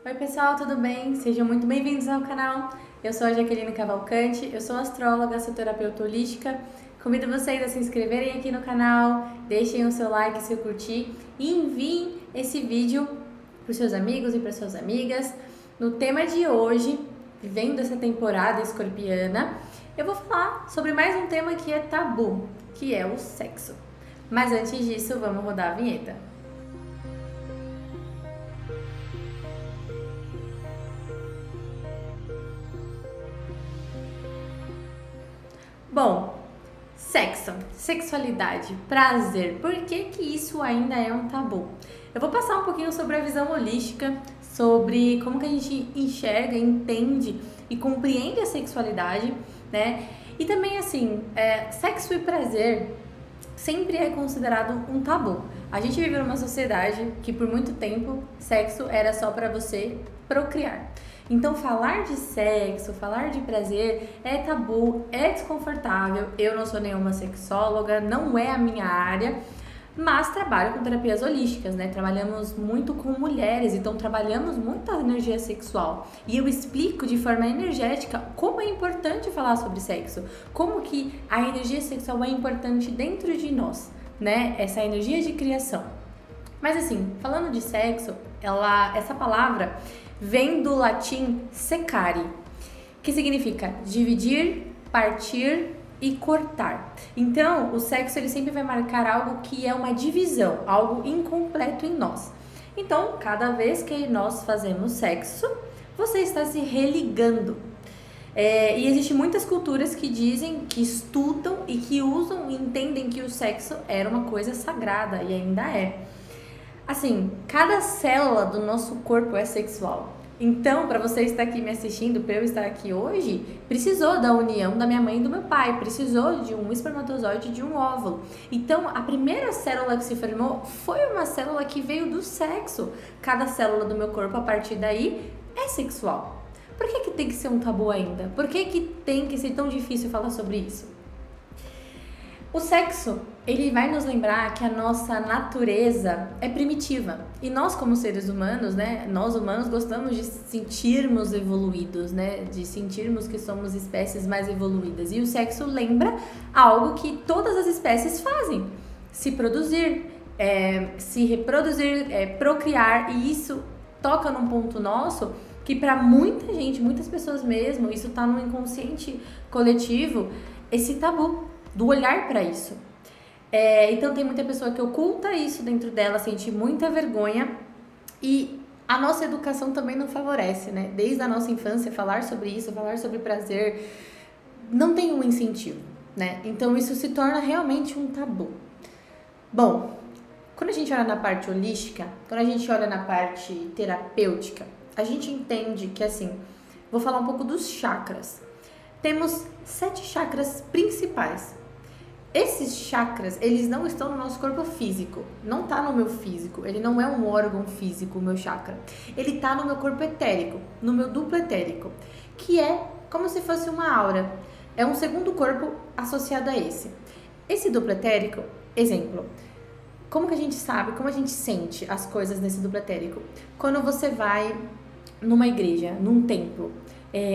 Oi pessoal, tudo bem? Sejam muito bem-vindos ao canal. Eu sou a Jaqueline Cavalcante, eu sou astróloga, sou terapeuta holística. Convido vocês a se inscreverem aqui no canal, deixem o seu like se eu curtir e enviem esse vídeo para os seus amigos e para suas amigas. No tema de hoje, vivendo essa temporada escorpiana, eu vou falar sobre mais um tema que é tabu, que é o sexo. Mas antes disso, vamos rodar a vinheta. Bom, sexo, sexualidade, prazer, por que que isso ainda é um tabu? Eu vou passar um pouquinho sobre a visão holística, sobre como que a gente enxerga, entende e compreende a sexualidade, né? E também assim, sexo e prazer sempre é considerado um tabu. A gente vive numa sociedade que por muito tempo sexo era só para você procriar. Então falar de sexo, falar de prazer é tabu, é desconfortável. Eu não sou nenhuma sexóloga, não é a minha área, mas trabalho com terapias holísticas, né? Trabalhamos muito com mulheres, então trabalhamos muito a energia sexual. E eu explico de forma energética como é importante falar sobre sexo, como que a energia sexual é importante dentro de nós, né? Essa energia de criação. Mas assim, falando de sexo, essa palavra vem do latim secare, que significa dividir, partir e cortar. Então, o sexo ele sempre vai marcar algo que é uma divisão, algo incompleto em nós. Então, cada vez que nós fazemos sexo, você está se religando. E existem muitas culturas que dizem, que estudam e que usam e entendem que o sexo era uma coisa sagrada e ainda é. Assim, cada célula do nosso corpo é sexual. Então, para você estar aqui me assistindo, para eu estar aqui hoje, precisou da união da minha mãe e do meu pai, precisou de um espermatozoide e de um óvulo. Então, a primeira célula que se formou foi uma célula que veio do sexo. Cada célula do meu corpo, a partir daí, é sexual. Por que tem que ser um tabu ainda? Por que tem que ser tão difícil falar sobre isso? O sexo, ele vai nos lembrar que a nossa natureza é primitiva. E nós, como seres humanos, né? Nós humanos gostamos de sentirmos evoluídos, né? De sentirmos que somos espécies mais evoluídas. E o sexo lembra algo que todas as espécies fazem. Se produzir, se reproduzir, procriar. E isso toca num ponto nosso que para muita gente, muitas pessoas mesmo, isso tá no inconsciente coletivo, esse tabu do olhar para isso. Então tem muita pessoa que oculta isso dentro dela, sente muita vergonha e a nossa educação também não favorece, né? Desde a nossa infância, falar sobre isso, falar sobre prazer, não tem um incentivo, né? Então isso se torna realmente um tabu. Bom, quando a gente olha na parte holística, quando a gente olha na parte terapêutica, a gente entende que assim, vou falar um pouco dos chakras. Temos 7 chakras principais. Esses chakras, eles não estão no nosso corpo físico, não tá no meu físico, ele não é um órgão físico, o meu chakra. Ele tá no meu corpo etérico, no meu duplo etérico, que é como se fosse uma aura. É um segundo corpo associado a esse. Esse duplo etérico, exemplo, como que a gente sabe, como a gente sente as coisas nesse duplo etérico? Quando você vai numa igreja, num templo,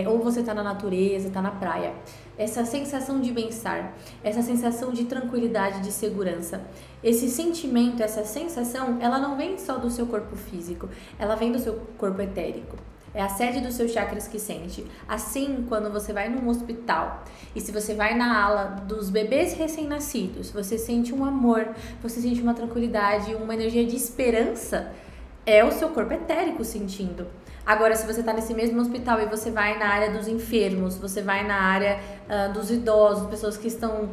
ou você tá na natureza, tá na praia, essa sensação de bem-estar, essa sensação de tranquilidade, de segurança, esse sentimento, essa sensação, ela não vem só do seu corpo físico, ela vem do seu corpo etérico. É a sede dos seus chakras que sente. Assim, quando você vai num hospital e se você vai na ala dos bebês recém-nascidos, você sente um amor, você sente uma tranquilidade, uma energia de esperança, é o seu corpo etérico sentindo. Agora, se você está nesse mesmo hospital e você vai na área dos enfermos, você vai na área dos idosos, pessoas que estão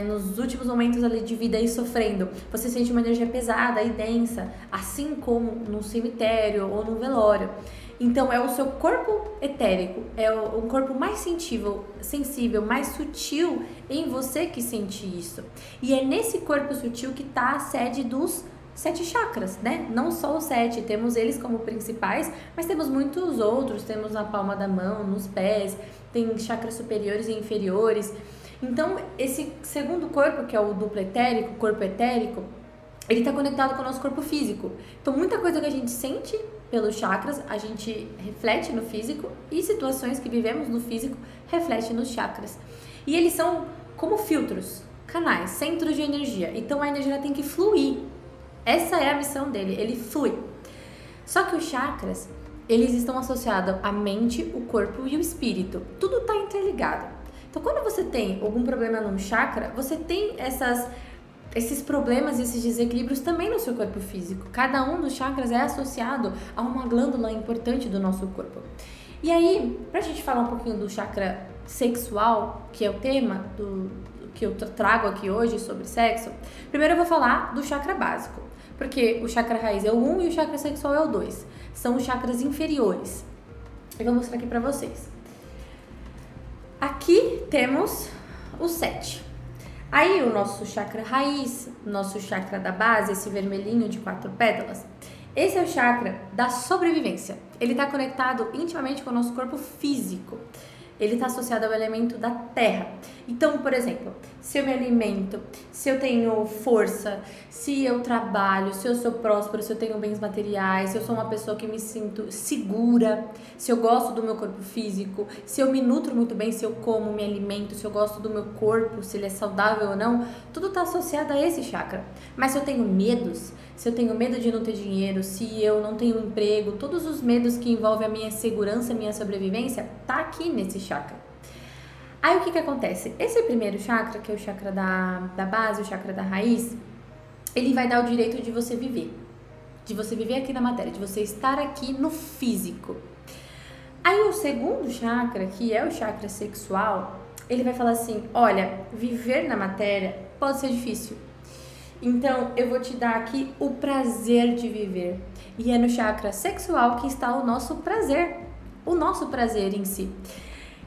nos últimos momentos ali de vida e sofrendo, você sente uma energia pesada e densa, assim como num cemitério ou num velório. Então, é o seu corpo etérico, é o corpo mais sensível, mais sutil em você que sente isso. E é nesse corpo sutil que está a sede dos 7 chakras, né? Não só os 7, temos eles como principais, mas temos muitos outros, temos na palma da mão, nos pés, tem chakras superiores e inferiores. Então, esse segundo corpo, que é o duplo etérico, corpo etérico, ele está conectado com o nosso corpo físico. Então, muita coisa que a gente sente pelos chakras, a gente reflete no físico e situações que vivemos no físico refletem nos chakras. E eles são como filtros, canais, centros de energia. Então a energia tem que fluir. Essa é a missão dele, ele flui. Só que os chakras, eles estão associados à mente, o corpo e o espírito. Tudo está interligado. Então quando você tem algum problema num chakra, você tem esses problemas, esses desequilíbrios também no seu corpo físico. Cada um dos chakras é associado a uma glândula importante do nosso corpo. E aí, pra gente falar um pouquinho do chakra sexual, que é o tema que eu trago aqui hoje sobre sexo, primeiro eu vou falar do chakra básico, porque o chakra raiz é o 1 e o chakra sexual é o 2. São os chakras inferiores. Eu vou mostrar aqui pra vocês. Aqui temos o 7. Aí o nosso chakra raiz, nosso chakra da base, esse vermelhinho de 4 pétalas, esse é o chakra da sobrevivência. Ele está conectado intimamente com o nosso corpo físico. Ele está associado ao elemento da terra. Então, por exemplo, se eu me alimento, se eu tenho força, se eu trabalho, se eu sou próspero, se eu tenho bens materiais, se eu sou uma pessoa que me sinto segura, se eu gosto do meu corpo físico, se eu me nutro muito bem, se eu como, me alimento, se eu gosto do meu corpo, se ele é saudável ou não, tudo está associado a esse chakra. Mas se eu tenho medos, se eu tenho medo de não ter dinheiro, se eu não tenho emprego, todos os medos que envolvem a minha segurança, a minha sobrevivência, tá aqui nesse chakra. Aí o que acontece? Esse primeiro chakra, que é o chakra da base, o chakra da raiz, ele vai dar o direito de você viver aqui na matéria, de você estar aqui no físico. Aí o segundo chakra, que é o chakra sexual, ele vai falar assim, olha, viver na matéria pode ser difícil. Então, eu vou te dar aqui o prazer de viver. E é no chakra sexual que está o nosso prazer em si.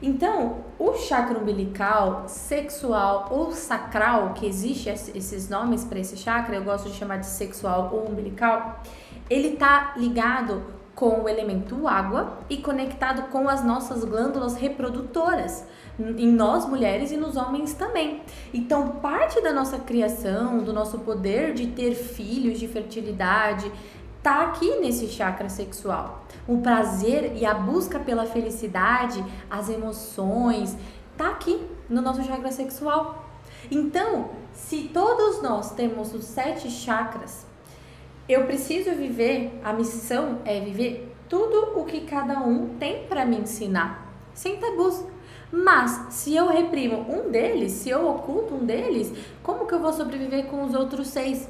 Então, o chakra umbilical, sexual ou sacral, que existe esses nomes para esse chakra, eu gosto de chamar de sexual ou umbilical, ele está ligado com o elemento água e conectado com as nossas glândulas reprodutoras, em nós mulheres e nos homens também. Então, parte da nossa criação, do nosso poder de ter filhos, de fertilidade, tá aqui nesse chakra sexual. O prazer e a busca pela felicidade, as emoções, tá aqui no nosso chakra sexual. Então, se todos nós temos os 7 chakras, eu preciso viver, a missão é viver tudo o que cada um tem para me ensinar, sem tabus. Mas, se eu reprimo um deles, se eu oculto um deles, como que eu vou sobreviver com os outros 6?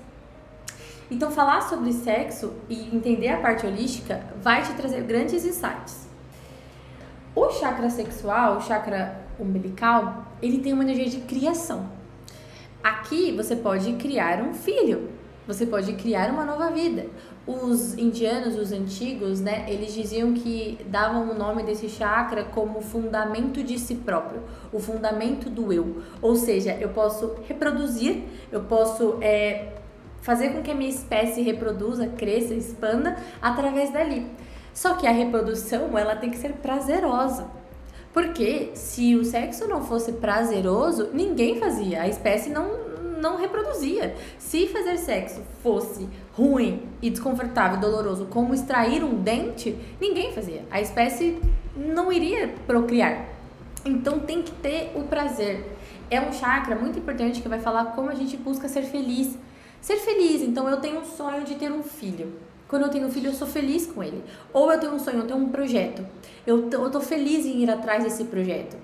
Então, falar sobre sexo e entender a parte holística vai te trazer grandes insights. O chakra sexual, o chakra umbilical, ele tem uma energia de criação. Aqui você pode criar um filho, você pode criar uma nova vida. Os indianos, os antigos, né, eles diziam que davam o nome desse chakra como fundamento de si próprio, o fundamento do eu. Ou seja, eu posso reproduzir, eu posso fazer com que a minha espécie reproduza, cresça, expanda através dali. Só que a reprodução, ela tem que ser prazerosa. Porque se o sexo não fosse prazeroso, ninguém fazia, a espécie não reproduzia. Se fazer sexo fosse ruim e desconfortável, doloroso, como extrair um dente, ninguém fazia. A espécie não iria procriar. Então tem que ter o prazer. É um chakra muito importante que vai falar como a gente busca ser feliz. Ser feliz, então eu tenho um sonho de ter um filho. Quando eu tenho um filho, eu sou feliz com ele. Ou eu tenho um sonho, eu tenho um projeto. Eu tô feliz em ir atrás desse projeto.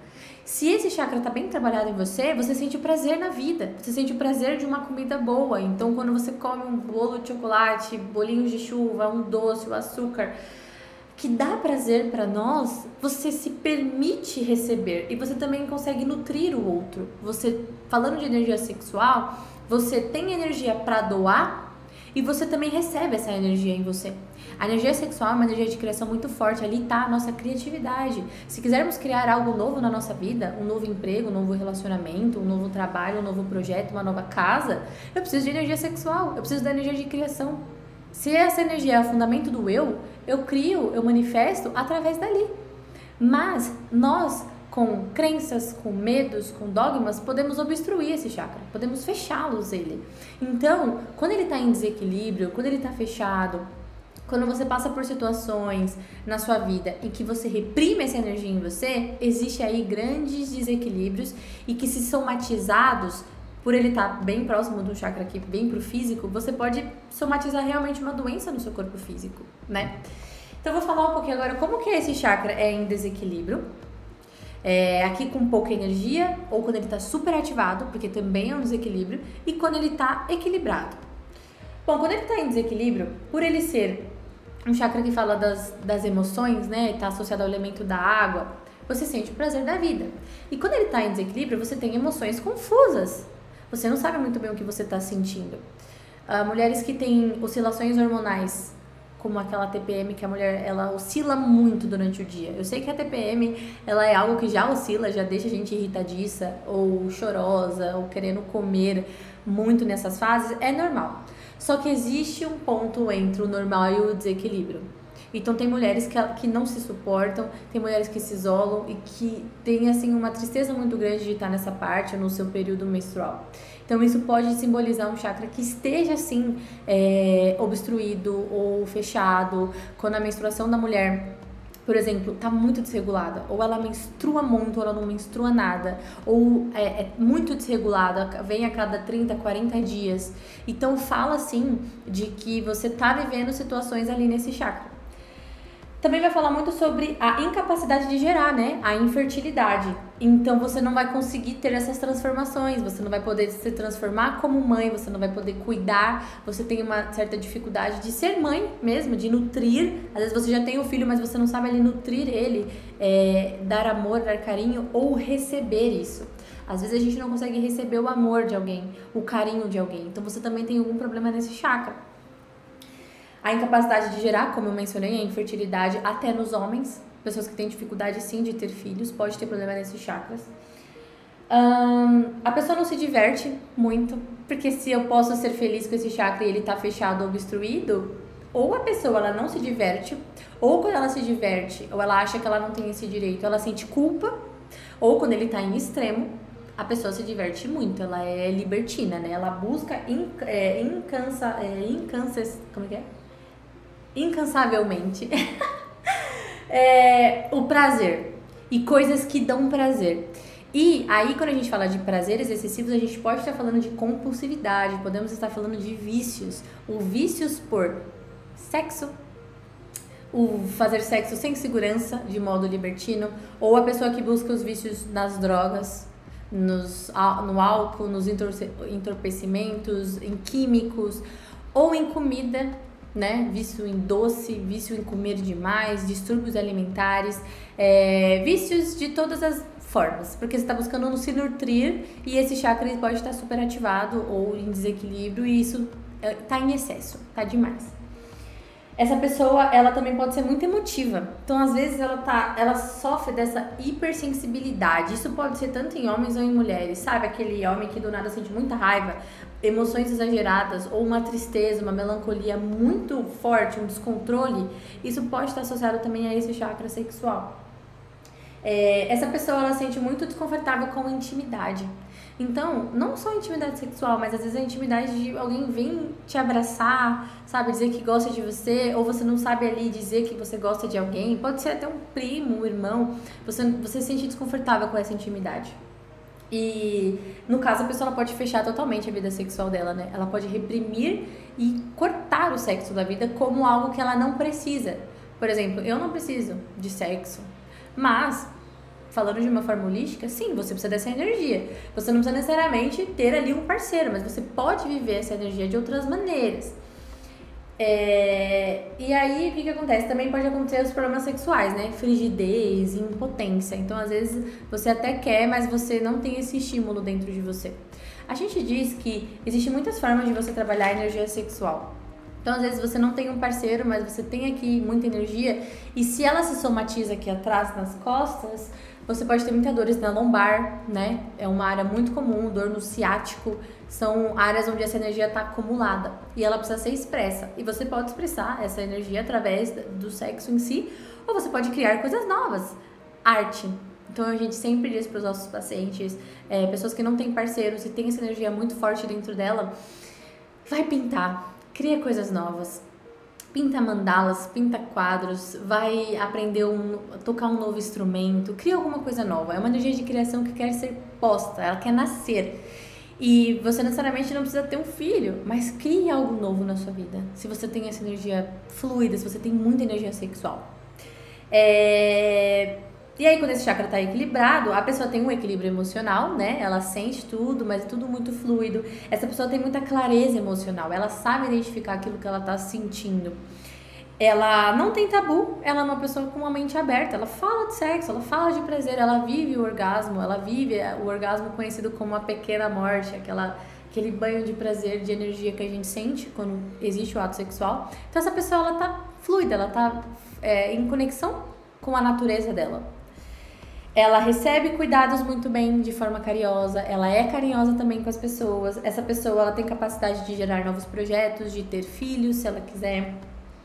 Se esse chakra tá bem trabalhado em você, você sente prazer na vida. Você sente o prazer de uma comida boa. Então, quando você come um bolo de chocolate, bolinhos de chuva, um doce, o açúcar, que dá prazer para nós, você se permite receber. E você também consegue nutrir o outro. Você, falando de energia sexual, você tem energia para doar e você também recebe essa energia em você. A energia sexual é uma energia de criação muito forte, ali está a nossa criatividade. Se quisermos criar algo novo na nossa vida, um novo emprego, um novo relacionamento, um novo trabalho, um novo projeto, uma nova casa, eu preciso de energia sexual, eu preciso da energia de criação. Se essa energia é o fundamento do eu crio, eu manifesto através dali. Mas nós, com crenças, com medos, com dogmas, podemos obstruir esse chakra, podemos fechá-los ele. Então, quando ele está em desequilíbrio, quando ele está fechado, Quando você passa por situações na sua vida em que você reprime essa energia em você, existe aí grandes desequilíbrios e que, se somatizados, por ele estar bem próximo do chakra aqui, bem pro físico, você pode somatizar realmente uma doença no seu corpo físico, né? Então eu vou falar um pouquinho agora como que esse chakra é em desequilíbrio. Aqui com pouca energia, ou quando ele está super ativado, porque também é um desequilíbrio, e quando ele está equilibrado. Bom, quando ele está em desequilíbrio, por ele ser um chakra que fala das emoções, né, está associado ao elemento da água, você sente o prazer da vida. E quando ele está em desequilíbrio, você tem emoções confusas. Você não sabe muito bem o que você está sentindo. Mulheres que têm oscilações hormonais, como aquela TPM, que a mulher ela oscila muito durante o dia. Eu sei que a TPM ela é algo que já oscila, já deixa a gente irritadiça, ou chorosa, ou querendo comer muito nessas fases, é normal. Só que existe um ponto entre o normal e o desequilíbrio. Então tem mulheres que não se suportam, tem mulheres que se isolam e que têm assim uma tristeza muito grande de estar nessa parte, no seu período menstrual. Então isso pode simbolizar um chakra que esteja assim obstruído ou fechado. Quando a menstruação da mulher, por exemplo, está muito desregulada, ou ela menstrua muito, ou ela não menstrua nada, ou é muito desregulada, vem a cada 30, 40 dias. Então fala assim de que você está vivendo situações ali nesse chakra. Também vai falar muito sobre a incapacidade de gerar, né? A infertilidade. Então você não vai conseguir ter essas transformações, você não vai poder se transformar como mãe, você não vai poder cuidar, você tem uma certa dificuldade de ser mãe mesmo, de nutrir. Às vezes você já tem um filho, mas você não sabe ali nutrir ele, dar amor, dar carinho ou receber isso. Às vezes a gente não consegue receber o amor de alguém, o carinho de alguém. Então você também tem algum problema nesse chakra. A incapacidade de gerar, como eu mencionei, a infertilidade até nos homens. Pessoas que têm dificuldade sim de ter filhos, pode ter problema nesses chakras. A pessoa não se diverte muito, porque se eu posso ser feliz com esse chakra e ele tá fechado ou obstruído, ou a pessoa ela não se diverte, ou quando ela se diverte, ou ela acha que ela não tem esse direito, ela sente culpa, ou quando ele tá em extremo, a pessoa se diverte muito, ela é libertina, né? Ela busca incansavelmente o prazer e coisas que dão prazer. E aí, quando a gente fala de prazeres excessivos, a gente pode estar falando de compulsividade, podemos estar falando de vícios. O vícios por sexo, o fazer sexo sem segurança, de modo libertino, ou a pessoa que busca os vícios nas drogas, no álcool, nos entorpecimentos, em químicos, ou em comida, né? Vício em doce, vício em comer demais, distúrbios alimentares, vícios de todas as formas, porque você está buscando se nutrir e esse chakra pode estar super ativado ou em desequilíbrio e isso está em excesso, está demais. Essa pessoa, ela também pode ser muito emotiva. Então, às vezes, ela sofre dessa hipersensibilidade. Isso pode ser tanto em homens ou em mulheres. Sabe? Aquele homem que do nada sente muita raiva, emoções exageradas, ou uma tristeza, uma melancolia muito forte, um descontrole. Isso pode estar associado também a esse chakra sexual. Essa pessoa, ela se sente muito desconfortável com a intimidade. Então, não só a intimidade sexual, mas às vezes a intimidade de alguém vir te abraçar, sabe, dizer que gosta de você, ou você não sabe ali dizer que você gosta de alguém, pode ser até um primo, um irmão, você se sente desconfortável com essa intimidade. E, no caso, a pessoa ela pode fechar totalmente a vida sexual dela, né? Ela pode reprimir e cortar o sexo da vida como algo que ela não precisa. Por exemplo, eu não preciso de sexo, mas falando de uma forma holística, sim, você precisa dessa energia. Você não precisa necessariamente ter ali um parceiro, mas você pode viver essa energia de outras maneiras. E aí, o que acontece? Também pode acontecer os problemas sexuais, né? Frigidez, impotência. Então, às vezes, você até quer, mas você não tem esse estímulo dentro de você. A gente diz que existem muitas formas de você trabalhar a energia sexual. Então, às vezes, você não tem um parceiro, mas você tem aqui muita energia. E se ela se somatiza aqui atrás, nas costas, você pode ter muitas dores na lombar, né? É uma área muito comum, dor no ciático. São áreas onde essa energia está acumulada e ela precisa ser expressa. E você pode expressar essa energia através do sexo em si, ou você pode criar coisas novas. Arte. Então, a gente sempre diz para os nossos pacientes, pessoas que não têm parceiros e têm essa energia muito forte dentro dela, vai pintar, cria coisas novas. pinta mandalas, pinta quadros, vai aprender tocar um novo instrumento, cria alguma coisa nova. É uma energia de criação que quer ser posta, ela quer nascer. E você necessariamente não precisa ter um filho, mas crie algo novo na sua vida. Se você tem essa energia fluida, se você tem muita energia sexual. E aí, quando esse chakra tá equilibrado, a pessoa tem um equilíbrio emocional, né? Ela sente tudo, mas é tudo muito fluido. Essa pessoa tem muita clareza emocional, ela sabe identificar aquilo que ela tá sentindo. Ela não tem tabu, ela é uma pessoa com uma mente aberta, ela fala de sexo, ela fala de prazer, ela vive o orgasmo, ela vive o orgasmo conhecido como a pequena morte, aquele banho de prazer, de energia que a gente sente quando existe o ato sexual. Então essa pessoa, ela tá fluida, ela tá em conexão com a natureza dela. Ela recebe cuidados muito bem, de forma carinhosa, ela é carinhosa também com as pessoas. Essa pessoa, ela tem capacidade de gerar novos projetos, de ter filhos, se ela quiser.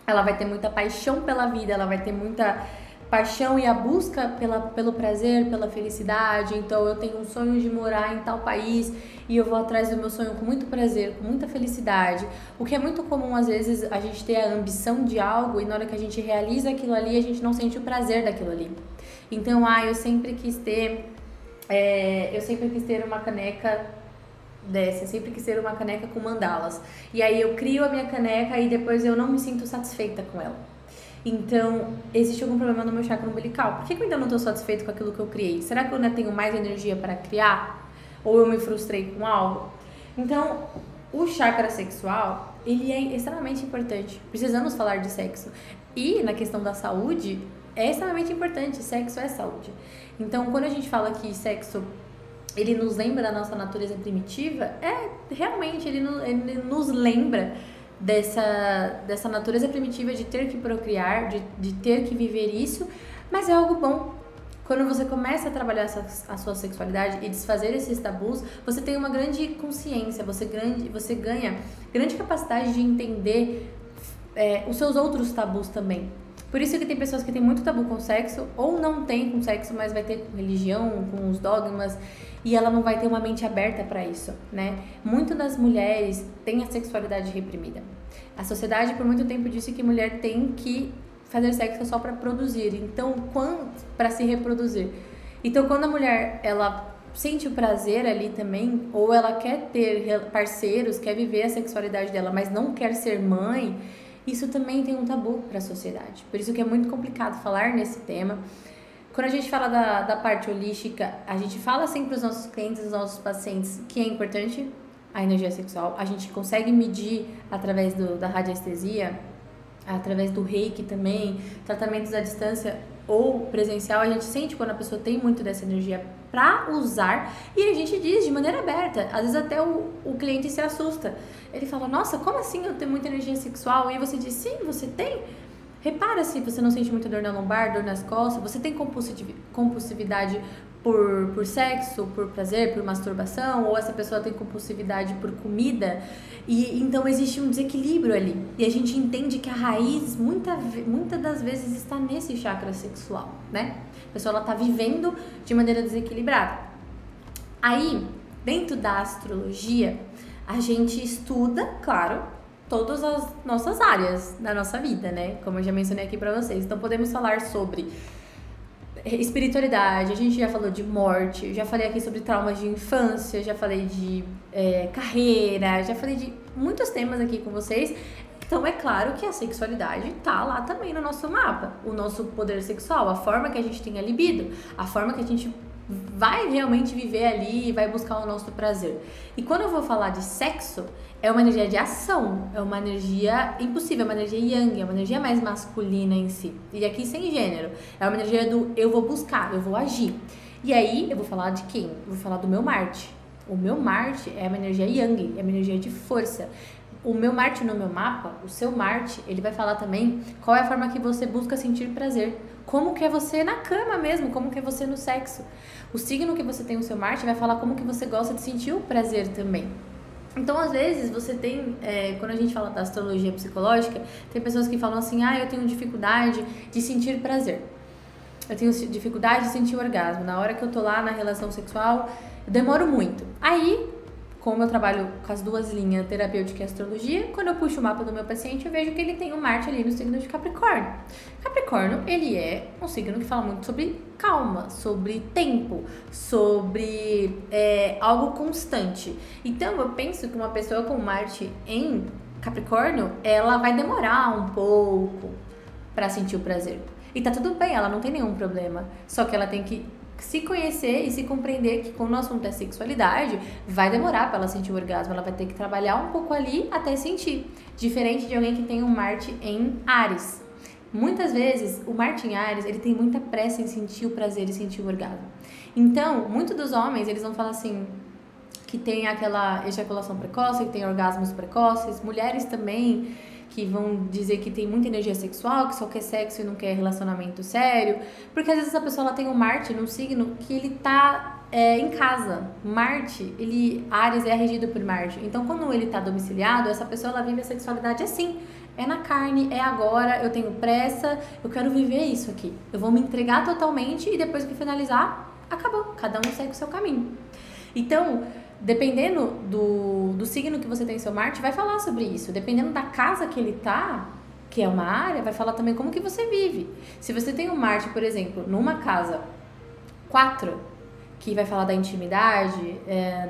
Ela vai ter muita paixão pela vida, ela vai ter muita paixão e a busca pelo prazer, pela felicidade. Então, eu tenho um sonho de morar em tal país e eu vou atrás do meu sonho com muito prazer, com muita felicidade. O que é muito comum, às vezes, a gente ter a ambição de algo e na hora que a gente realiza aquilo ali, a gente não sente o prazer daquilo ali. Então, eu sempre quis ter uma caneca dessa, eu sempre quis ter uma caneca com mandalas. E aí eu crio a minha caneca e depois eu não me sinto satisfeita com ela. Então, existe algum problema no meu chakra umbilical? Por que eu ainda não estou satisfeito com aquilo que eu criei? Será que eu ainda tenho mais energia para criar? Ou eu me frustrei com algo? Então, o chakra sexual, ele é extremamente importante. Precisamos falar de sexo. E na questão da saúde, é extremamente importante. Sexo é saúde. Então, quando a gente fala que sexo, ele nos lembra da nossa natureza primitiva, realmente, ele nos lembra dessa natureza primitiva de ter que procriar, de ter que viver isso, mas é algo bom. Quando você começa a trabalhar a sua sexualidade e desfazer esses tabus, você tem uma grande consciência, você ganha grande capacidade de entender os seus outros tabus também. Por isso que tem pessoas que têm muito tabu com sexo, ou não tem com sexo, mas vai ter com religião, com os dogmas, e ela não vai ter uma mente aberta para isso, né? Muitas das mulheres têm a sexualidade reprimida. A sociedade por muito tempo disse que mulher tem que fazer sexo só para produzir, então para se reproduzir. Então quando a mulher ela sente o prazer ali também, ou ela quer ter parceiros, quer viver a sexualidade dela, mas não quer ser mãe, isso também tem um tabu para a sociedade. Por isso que é muito complicado falar nesse tema. Quando a gente fala da parte holística, a gente fala sempre para os nossos clientes, os nossos pacientes, que é importante a energia sexual. A gente consegue medir através da radiestesia, através do reiki também, tratamentos à distância ou presencial. A gente sente quando a pessoa tem muito dessa energia para usar e a gente diz de maneira aberta. Às vezes até o cliente se assusta. Ele fala, nossa, como assim eu tenho muita energia sexual? E você diz, sim, você tem. Repara se você não sente muita dor na lombar, dor nas costas, você tem compulsividade por sexo, por prazer, por masturbação, ou essa pessoa tem compulsividade por comida, e então existe um desequilíbrio ali. E a gente entende que a raiz, muitas das vezes, está nesse chakra sexual, né? A pessoa está vivendo de maneira desequilibrada. Aí, dentro da astrologia, a gente estuda, claro, todas as nossas áreas da nossa vida, né? Como eu já mencionei aqui pra vocês. Então, podemos falar sobre espiritualidade, a gente já falou de morte, já falei aqui sobre traumas de infância, já falei de carreira, já falei de muitos temas aqui com vocês. Então, é claro que a sexualidade tá lá também no nosso mapa. O nosso poder sexual, a forma que a gente tem a libido, a forma que a gente vai realmente viver ali e vai buscar o nosso prazer. E quando eu vou falar de sexo, é uma energia de ação, é uma energia impossível, é uma energia yang, é uma energia mais masculina em si. E aqui sem gênero, é uma energia do eu vou buscar, eu vou agir. E aí, eu vou falar de quem? Eu vou falar do meu Marte. O meu Marte é uma energia yang, é uma energia de força. O meu Marte no meu mapa, o seu Marte, ele vai falar também qual é a forma que você busca sentir prazer. Como que é você na cama mesmo, como que é você no sexo. O signo que você tem no seu Marte vai falar como que você gosta de sentir o prazer também. Então, às vezes, você tem, quando a gente fala da astrologia psicológica, tem pessoas que falam assim, eu tenho dificuldade de sentir prazer. Eu tenho dificuldade de sentir orgasmo. Na hora que eu tô lá na relação sexual, eu demoro muito. Aí, como eu trabalho com as duas linhas, terapêutica e astrologia, quando eu puxo o mapa do meu paciente, eu vejo que ele tem um Marte ali no signo de Capricórnio. Capricórnio, ele é um signo que fala muito sobre calma, sobre tempo, sobre algo constante. Então, eu penso que uma pessoa com Marte em Capricórnio, ela vai demorar um pouco para sentir o prazer. E tá tudo bem, ela não tem nenhum problema. Só que ela tem que se conhecer e se compreender que quando o assunto é sexualidade, vai demorar para ela sentir o orgasmo, ela vai ter que trabalhar um pouco ali até sentir. Diferente de alguém que tem um Marte em Áries. Muitas vezes, o Marte em Áries, ele tem muita pressa em sentir o prazer e sentir o orgasmo. Então, muitos dos homens, eles vão falar assim, que tem aquela ejaculação precoce, que tem orgasmos precoces, mulheres também, que vão dizer que tem muita energia sexual, que só quer sexo e não quer relacionamento sério, porque às vezes a pessoa ela tem um Marte num signo que ele tá em casa. Marte, Áries é regido por Marte, então quando ele tá domiciliado, essa pessoa ela vive a sexualidade assim, é na carne, é agora, eu tenho pressa, eu quero viver isso aqui, eu vou me entregar totalmente e depois que finalizar, acabou, cada um segue o seu caminho. Então, dependendo do signo que você tem em seu Marte, vai falar sobre isso. Dependendo da casa que ele tá, que é uma área, vai falar também como que você vive. Se você tem um Marte, por exemplo, numa casa 4, que vai falar da intimidade,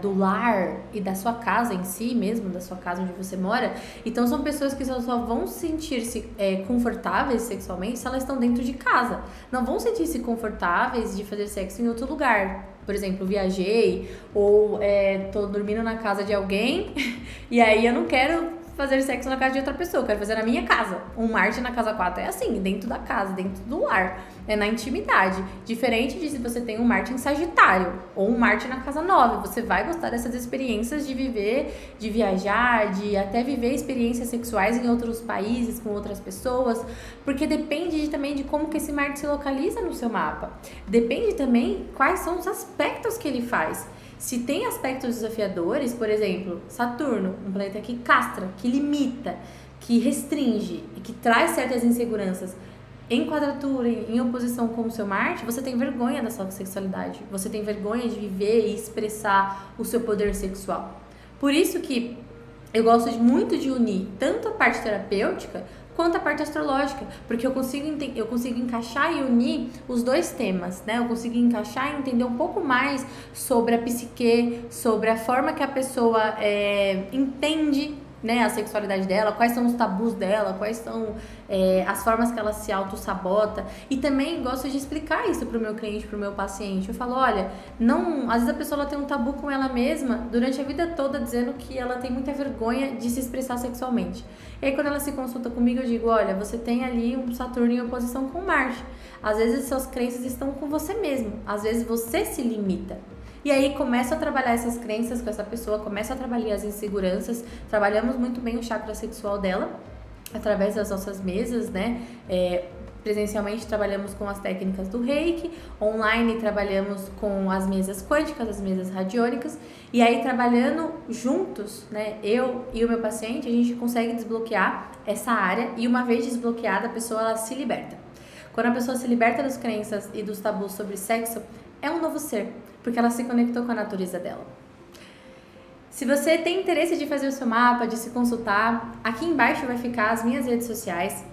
do lar e da sua casa em si mesmo, da sua casa onde você mora, então são pessoas que só vão sentir-se confortáveis sexualmente se elas estão dentro de casa. Não vão sentir-se confortáveis de fazer sexo em outro lugar. Por exemplo, viajei ou tô dormindo na casa de alguém e aí eu não quero fazer sexo na casa de outra pessoa, eu quero fazer na minha casa. Um Marte na casa 4 é assim, dentro da casa, dentro do lar, é na intimidade. Diferente de se você tem um Marte em Sagitário ou um Marte na casa 9, você vai gostar dessas experiências de viver, de viajar, de até viver experiências sexuais em outros países, com outras pessoas, porque depende também de como que esse Marte se localiza no seu mapa. Depende também quais são os aspectos que ele faz. Se tem aspectos desafiadores, por exemplo, Saturno, um planeta que castra, que limita, que restringe e que traz certas inseguranças em quadratura, em oposição com o seu Marte, você tem vergonha da sua sexualidade, você tem vergonha de viver e expressar o seu poder sexual. Por isso que eu gosto muito de unir tanto a parte terapêutica quanto a parte astrológica, porque eu consigo encaixar e unir os dois temas, né? Eu consigo encaixar e entender um pouco mais sobre a psique, sobre a forma que a pessoa entende, né, a sexualidade dela, quais são os tabus dela, quais são as formas que ela se auto-sabota. E também gosto de explicar isso pro meu cliente, pro meu paciente. Eu falo, olha, às vezes a pessoa ela tem um tabu com ela mesma durante a vida toda, dizendo que ela tem muita vergonha de se expressar sexualmente. E aí quando ela se consulta comigo, eu digo, olha, você tem ali um Saturno em oposição com Marte. Às vezes suas crenças estão com você mesmo, às vezes você se limita. E aí começo a trabalhar essas crenças com essa pessoa, começo a trabalhar as inseguranças, trabalhamos muito bem o chakra sexual dela, através das nossas mesas, né? Presencialmente trabalhamos com as técnicas do Reiki, online trabalhamos com as mesas quânticas, as mesas radiônicas, e aí trabalhando juntos, né, eu e o meu paciente, a gente consegue desbloquear essa área e uma vez desbloqueada a pessoa ela se liberta. Quando a pessoa se liberta das crenças e dos tabus sobre sexo, é um novo ser, porque ela se conectou com a natureza dela. Se você tem interesse de fazer o seu mapa, de se consultar, aqui embaixo vai ficar as minhas redes sociais.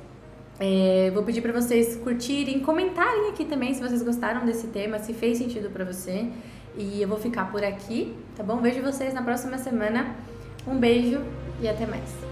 Vou pedir para vocês curtirem, comentarem aqui também se vocês gostaram desse tema, se fez sentido para você. E eu vou ficar por aqui, tá bom? Vejo vocês na próxima semana. Um beijo e até mais.